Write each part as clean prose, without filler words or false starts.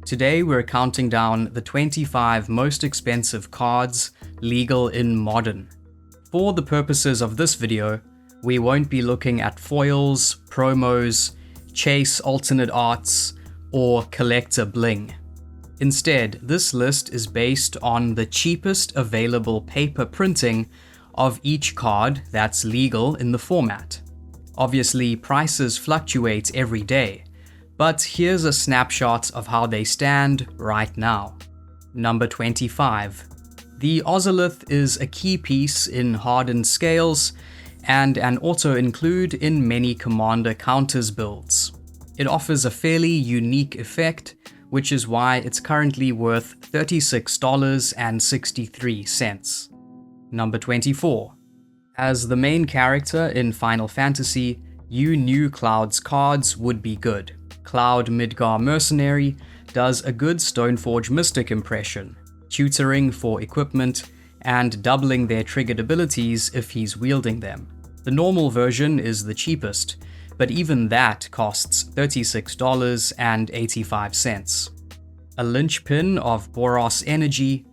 Today we're counting down the 25 most expensive cards legal in Modern. For the purposes of this video, we won't be looking at foils, promos, chase alternate arts, or collector bling. Instead, this list is based on the cheapest available paper printing of each card that's legal in the format. Obviously, prices fluctuate every day, but here's a snapshot of how they stand right now. Number 25. The Ozolith is a key piece in hardened scales and an auto-include in many Commander Counters builds. It offers a fairly unique effect, which is why it's currently worth $36.63. Number 24. As the main character in Final Fantasy, you knew Cloud's cards would be good. Cloud Midgar Mercenary does a good Stoneforge Mystic impression, tutoring for equipment, and doubling their triggered abilities if he's wielding them. The normal version is the cheapest, but even that costs $36.85. A linchpin of Boros energy,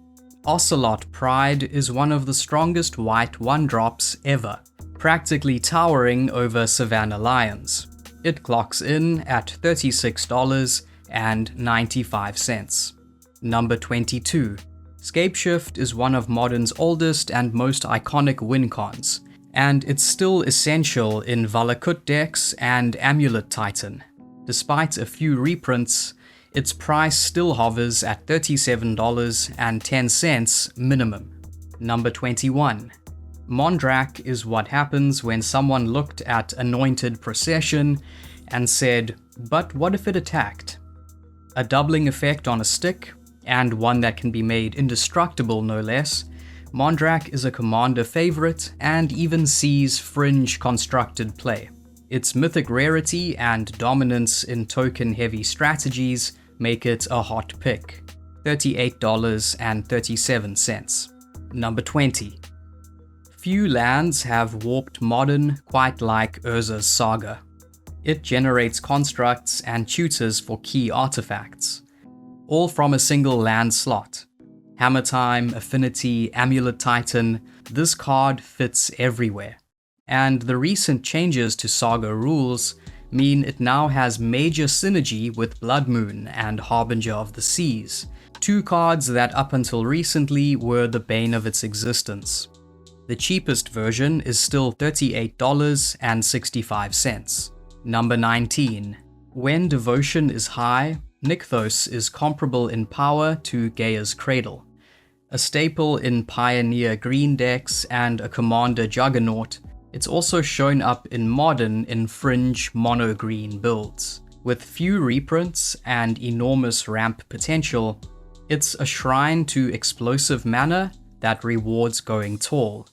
Ocelot Pride is one of the strongest white 1-drops ever, practically towering over Savannah Lions. It clocks in at $36.95. Number 22. Scapeshift is one of Modern's oldest and most iconic win cons, and it's still essential in Valakut decks and Amulet Titan. Despite a few reprints, its price still hovers at $37.10 minimum. Number 21. Mondrak is what happens when someone looked at Anointed Procession and said, but what if it attacked? A doubling effect on a stick, and one that can be made indestructible no less, Mondrak is a commander favorite and even sees fringe constructed play. Its mythic rarity and dominance in token-heavy strategies make it a hot pick. $38.37. Number 20. Few lands have warped Modern quite like Urza's Saga. It generates constructs and tutors for key artifacts, all from a single land slot. Hammer Time, Affinity, Amulet Titan, this card fits everywhere. And the recent changes to Saga rules mean it now has major synergy with Blood Moon and Harbinger of the Seas, two cards that up until recently were the bane of its existence. The cheapest version is still $38.65. Number 19. When devotion is high, Nykthos is comparable in power to Gaia's Cradle. A staple in Pioneer green decks and a Commander Juggernaut, it's also shown up in Modern in fringe mono-green builds. With few reprints and enormous ramp potential, it's a shrine to explosive mana that rewards going tall,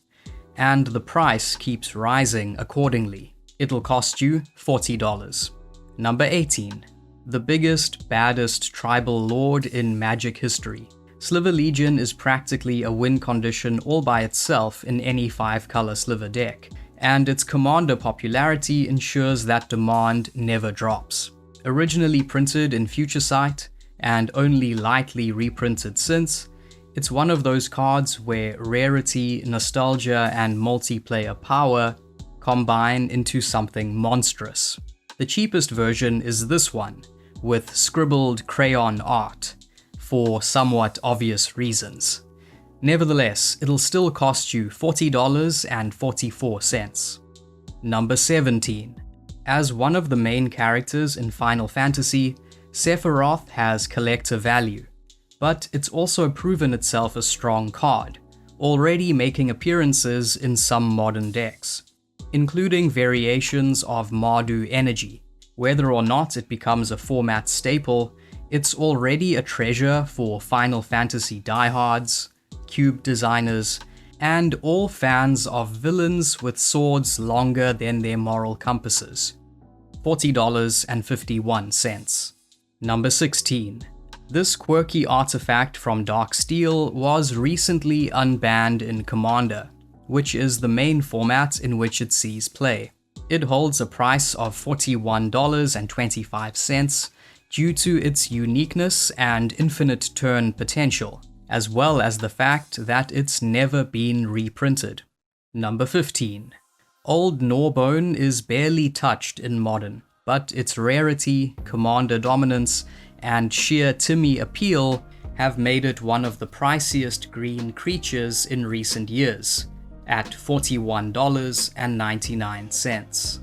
and the price keeps rising accordingly. It'll cost you $40. Number 18. The biggest, baddest tribal lord in Magic history. Sliver Legion is practically a win condition all by itself in any 5-color Sliver deck, and its commander popularity ensures that demand never drops. Originally printed in Future Sight, and only lightly reprinted since, it's one of those cards where rarity, nostalgia, and multiplayer power combine into something monstrous. The cheapest version is this one, with scribbled crayon art, for somewhat obvious reasons. Nevertheless, it'll still cost you $40.44. Number 17. As one of the main characters in Final Fantasy, Sephiroth has collector value, but it's also proven itself a strong card, already making appearances in some modern decks, including variations of Mardu Energy. Whether or not it becomes a format staple, it's already a treasure for Final Fantasy diehards, cube designers, and all fans of villains with swords longer than their moral compasses. $40.51. Number 16. This quirky artifact from Dark Steel was recently unbanned in Commander, which is the main format in which it sees play. It holds a price of $41.25, due to its uniqueness and infinite turn potential, as well as the fact that it's never been reprinted. Number 15. Old Gnawbone is barely touched in Modern, but its rarity, commander dominance, and sheer Timmy appeal have made it one of the priciest green creatures in recent years, at $41.99.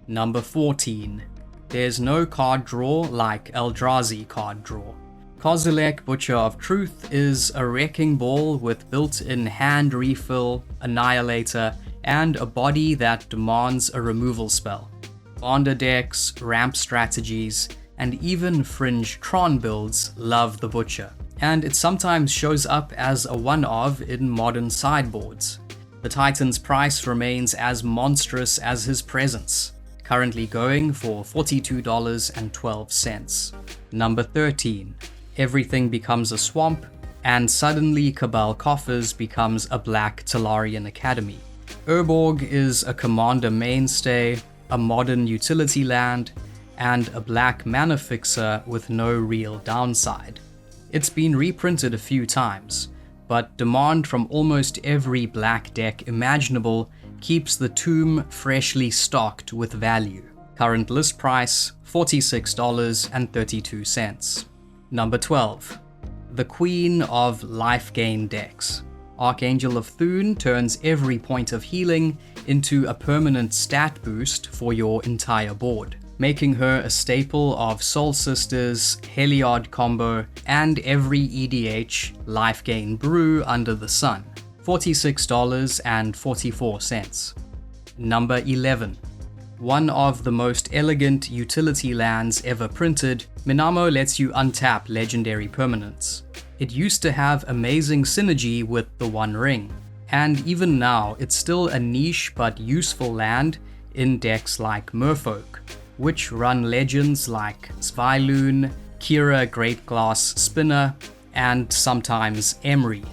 Number 14. There's no card draw like Eldrazi card draw. Kozilek, Butcher of Truth, is a wrecking ball with built-in hand refill, annihilator, and a body that demands a removal spell. Bonder decks, ramp strategies, and even fringe Tron builds love the Butcher, and it sometimes shows up as a one-of in modern sideboards. The Titan's price remains as monstrous as his presence, currently going for $42.12. Number 13. Everything becomes a swamp, and suddenly Cabal Coffers becomes a black Talarian Academy. Urborg is a commander mainstay, a modern utility land, and a black mana fixer with no real downside. It's been reprinted a few times, but demand from almost every black deck imaginable keeps the tomb freshly stocked with value. Current list price, $46.32. Number 12. The Queen of Life Gain decks. Archangel of Thune turns every point of healing into a permanent stat boost for your entire board, making her a staple of Soul Sisters, Heliod combo, and every EDH life gain brew under the sun. $46.44. Number 11. One of the most elegant utility lands ever printed, Minamo lets you untap legendary permanents. It used to have amazing synergy with the One Ring, and even now it's still a niche but useful land in decks like Merfolk, which run legends like Sviloon, Kira Great Glass Spinner, and sometimes Emery.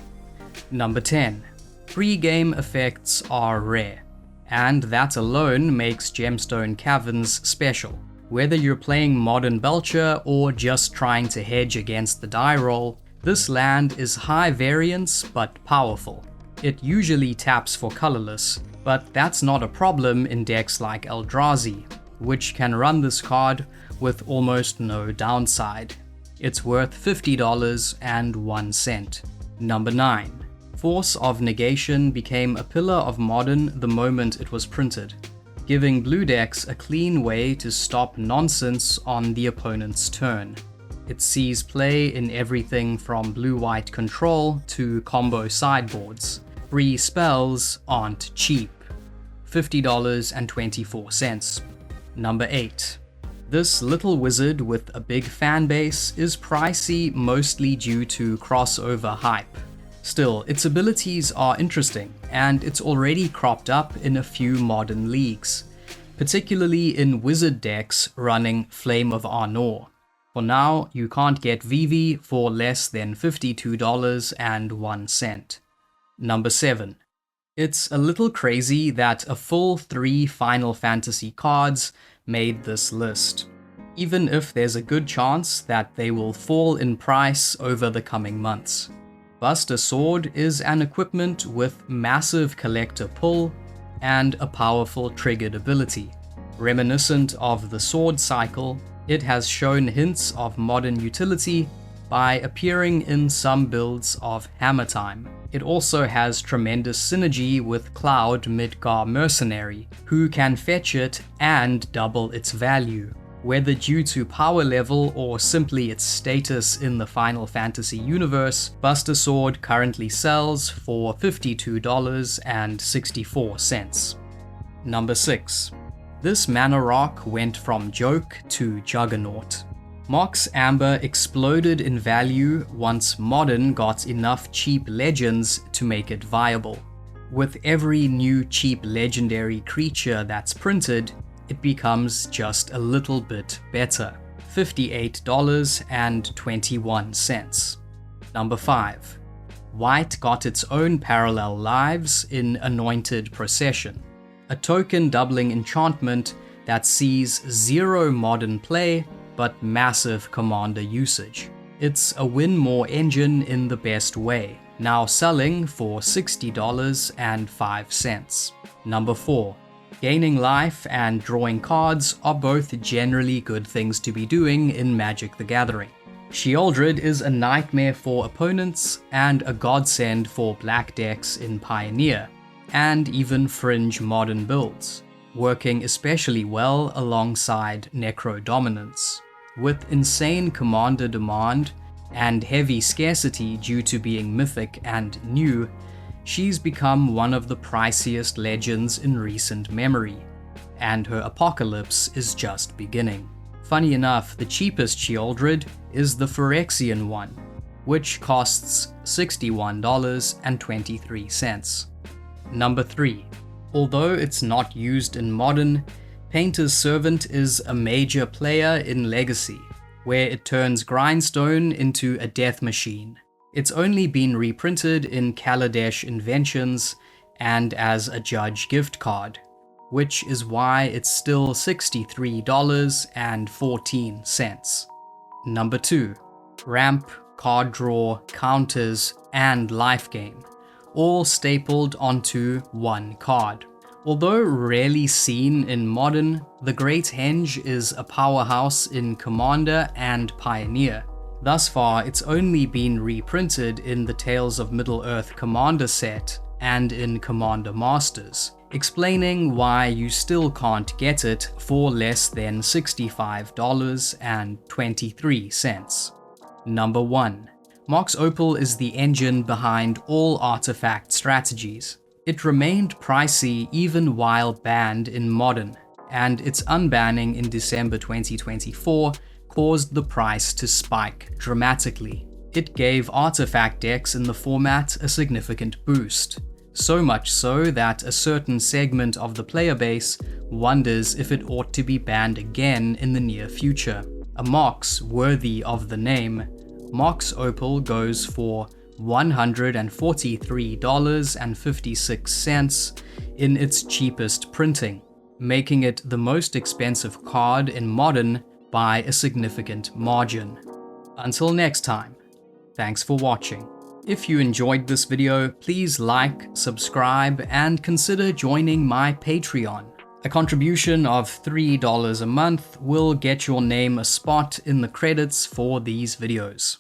Number 10. Pre-game effects are rare, and that alone makes Gemstone Caverns special. Whether you're playing Modern Belcher or just trying to hedge against the die roll, this land is high variance but powerful. It usually taps for colorless, but that's not a problem in decks like Eldrazi, which can run this card with almost no downside. It's worth $50.01. Number 9. Force of Negation became a pillar of Modern the moment it was printed, giving blue decks a clean way to stop nonsense on the opponent's turn. It sees play in everything from blue-white control to combo sideboards. Free spells aren't cheap. $50.24. Number 8. This little wizard with a big fanbase is pricey mostly due to crossover hype. Still, its abilities are interesting, and it's already cropped up in a few modern leagues, particularly in wizard decks running Flame of Arnor. For now, you can't get Vivi for less than $52.01. Number 7. It's a little crazy that a full 3 Final Fantasy cards made this list, even if there's a good chance that they will fall in price over the coming months. Buster Sword is an equipment with massive collector pull and a powerful triggered ability. Reminiscent of the Sword cycle, it has shown hints of modern utility by appearing in some builds of Hammer Time. It also has tremendous synergy with Cloud Midgar Mercenary, who can fetch it and double its value. Whether due to power level or simply its status in the Final Fantasy universe, Buster Sword currently sells for $52.64. Number 6. This mana rock went from joke to juggernaut. Mox Amber exploded in value once Modern got enough cheap legends to make it viable. With every new cheap legendary creature that's printed, it becomes just a little bit better. $58.21. Number 5. White got its own parallel lives in Anointed Procession, a token doubling enchantment that sees 0 modern play but massive commander usage. It's a win more engine in the best way, now selling for $60.05. Number 4. Gaining life and drawing cards are both generally good things to be doing in Magic the Gathering. Sheoldred is a nightmare for opponents and a godsend for black decks in Pioneer, and even fringe modern builds, working especially well alongside Necro Dominance. With insane commander demand and heavy scarcity due to being mythic and new, she's become one of the priciest legends in recent memory, and her apocalypse is just beginning. Funny enough, the cheapest Sheoldred is the Phyrexian one, which costs $61.23. Number 3. Although it's not used in Modern, Painter's Servant is a major player in Legacy, where it turns Grindstone into a death machine. It's only been reprinted in Kaladesh Inventions and as a Judge gift card, which is why it's still $63.14. Number 2. Ramp, card draw, counters, and life gain, all stapled onto one card. Although rarely seen in Modern, the Great Henge is a powerhouse in Commander and Pioneer. Thus far, it's only been reprinted in the Tales of Middle-earth Commander set and in Commander Masters, explaining why you still can't get it for less than $65.23. Number 1. Mox Opal is the engine behind all artifact strategies. It remained pricey even while banned in Modern, and its unbanning in December 2024 caused the price to spike dramatically. It gave artifact decks in the format a significant boost, so much so that a certain segment of the player base wonders if it ought to be banned again in the near future. A Mox worthy of the name, Mox Opal goes for $143.56 in its cheapest printing, making it the most expensive card in Modern by a significant margin. Until next time, thanks for watching. If you enjoyed this video, please like, subscribe, and consider joining my Patreon. A contribution of $3 a month will get your name a spot in the credits for these videos.